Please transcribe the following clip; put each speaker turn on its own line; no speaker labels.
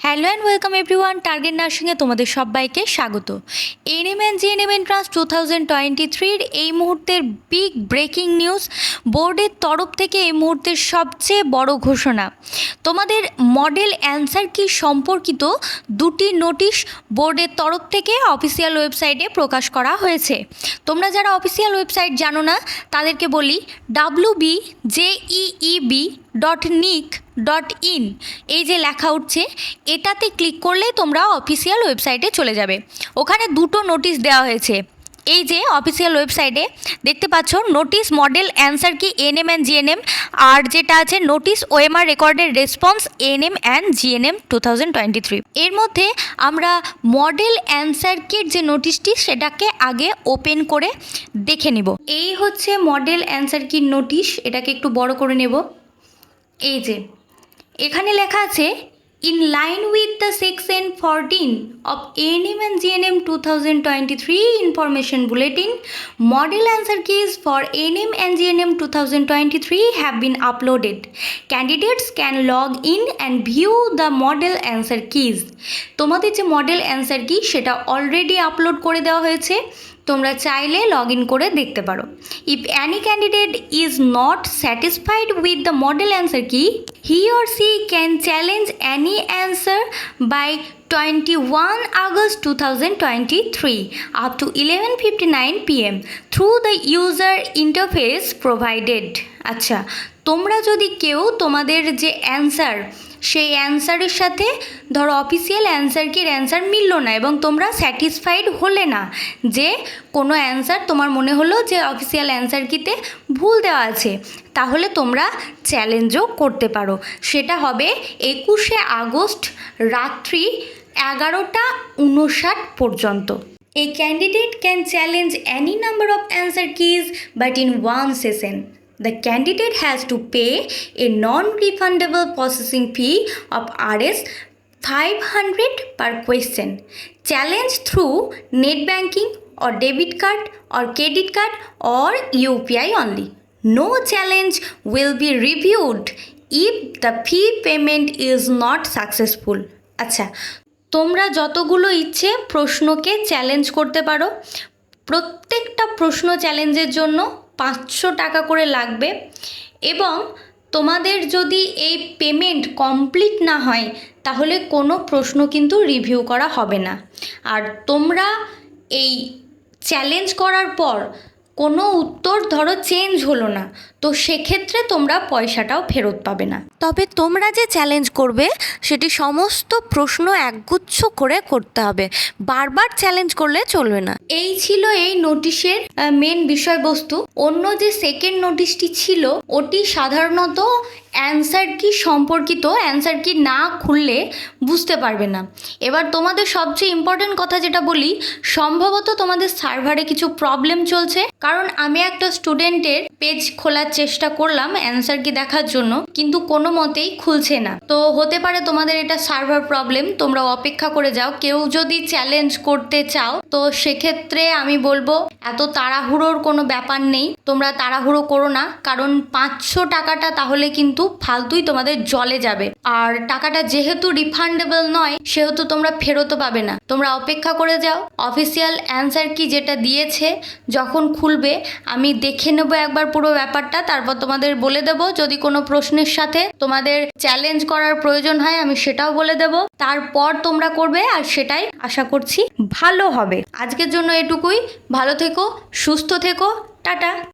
Hello and welcome everyone, target নার্সিংয়ে তোমাদের সবাইকে স্বাগত। এনএম অ্যান্ড জিএনএম এন্ট্রান্স 2023 এই মুহূর্তের বিগ ব্রেকিং নিউজ। বোর্ডের তরফ থেকে এই মুহূর্তের সবচেয়ে বড় ঘোষণা, তোমাদের মডেল অ্যান্সার কি সম্পর্কিত দুটি নোটিশ বোর্ডের তরফ থেকে অফিসিয়াল ওয়েবসাইটে প্রকাশ করা হয়েছে। তোমরা যারা অফিসিয়াল ওয়েবসাইট জানো না তাদেরকে বলি wbjeeb.nic.in এই যে লেখা উঠছে এটাতে ক্লিক করলে তোমরা অফিসিয়াল ওয়েবসাইটে চলে যাবে। ওখানে দুটো নোটিশ দেওয়া হয়েছে। এই যে অফিসিয়াল ওয়েবসাইটে দেখতে পাচ্ছ নোটিশ মডেল অ্যান্সার কি এনএম অ্যান্ড জিএনএম, আর যেটা আছে নোটিশ ওএমআর রেকর্ডের রেসপন্স এনএম অ্যান্ড জিএনএম 2023। এর মধ্যে আমরা মডেল অ্যান্সার কির যে নোটিশটি সেটাকে আগে ওপেন করে দেখে নিব। এই হচ্ছে মডেল অ্যান্সার কির নোটিশ, এটাকে একটু বড় করে নেব। এই যে এখানে লেখা আছে In line with the section 14 of ANM and GNM 2023 Information Bulletin, model answer keys for ANM and GNM 2023 have been uploaded. Candidates can log in and view the model answer keys. তোমাদের যে model answer কি সেটা already upload করে দেওয়া হয়েছে, তোমরা চাইলে log in করে দেখতে পারো। If any candidate is not satisfied with the model answer কি, he or she can challenge any answer by 21 August 2023 up to 11:59 PM through the user interface provided. আচ্ছা, তোমরা যদি কেউ তোমাদের যে অ্যান্সার সেই অ্যান্সারের সাথে ধরো অফিসিয়াল অ্যান্সার কির অ্যান্সার মিলল না এবং তোমরা স্যাটিসফাইড হলে না, যে কোনো অ্যান্সার তোমার মনে হলো যে অফিসিয়াল অ্যান্সার কিতে ভুল দেওয়া আছে, তাহলে তোমরা চ্যালেঞ্জও করতে পারো। সেটা হবে 21শে আগস্ট রাত্রি 11:59 পর্যন্ত। A candidate can challenge any number of answer keys but in one session. The candidate has to pay a non-refundable processing fee of Rs 500 per question. Challenge through net banking or debit card or credit card or UPI only. No challenge will be reviewed if the fee payment is not successful. আচ্ছা, তোমরা যতগুলো ইচ্ছে প্রশ্নকে challenge করতে পারো। প্রত্যেকটা প্রশ্ন চ্যালেঞ্জের জন্য 500 টাকা করে লাগবে এবং তোমাদের যদি এই পেমেন্ট কমপ্লিট না হয় তাহলে কোনো প্রশ্ন কিন্তু রিভিউ করা হবে না। আর তোমরা এই চ্যালেঞ্জ করার পর কোনো উত্তর ধরো চেঞ্জ হলো না, তো সেক্ষেত্রে তোমরা পয়সাটাও ফেরত পাবে না। তবে তোমরা যে চ্যালেঞ্জ করবে সেটি সমস্ত প্রশ্ন একগুচ্ছ করে করতে হবে, বারবার চ্যালেঞ্জ করলে চলবে না। এই ছিল এই নোটিশের মেন বিষয়বস্তু। অন্য যে সেকেন্ড নোটিশটি ছিল ওটি সাধারণত অ্যান্সার কি সম্পর্কিত, অ্যান্সার কি না খুললে বুঝতে পারবে না। এবার তোমাদের সবচেয়ে ইম্পর্টেন্ট কথা যেটা বলি, সম্ভবত তোমাদের সার্ভারে কিছু প্রবলেম চলছে, কারণ আমি একটা স্টুডেন্টের পেজ খোলার চেষ্টা করলাম অ্যান্সার কি দেখার জন্য, কিন্তু কোনো মতেই খুলছে না। তো হতে পারে তোমাদের এটা সার্ভার প্রবলেম, তোমরা অপেক্ষা করে যাও। কেউ যদি চ্যালেঞ্জ করতে চাও তো সেক্ষেত্রে আমি বলবো এত তাড়াহুড়োর কোনো ব্যাপার নেই, তোমরা তাড়াহুড়ো করো না, কারণ 500 টাকাটা তাহলে কিন্তু ফালতুই তোমাদের জলে যাবে। আর টাকাটা যেহেতু রিফান্ডেবল নয় সেহেতু তোমরা ফেরতও পাবে না। তোমরা অপেক্ষা করে যাও। অফিসিয়াল অ্যান্সার কি যেটা দিয়েছে যখন খুলবে আমি দেখে নেব একবার পুরো ব্যাপারটা, তারপর তোমাদের বলে দেব। যদি কোনো প্রশ্নের সাথে তোমাদের চ্যালেঞ্জ করার প্রয়োজন হয় আমি সেটাও বলে দেব, তারপর তোমরা করবে, আর সেটাই আশা করছি ভালো হবে। আজকের জন্য এটুকুই। ভালো থেকো, সুস্থ থেকো, টাটা।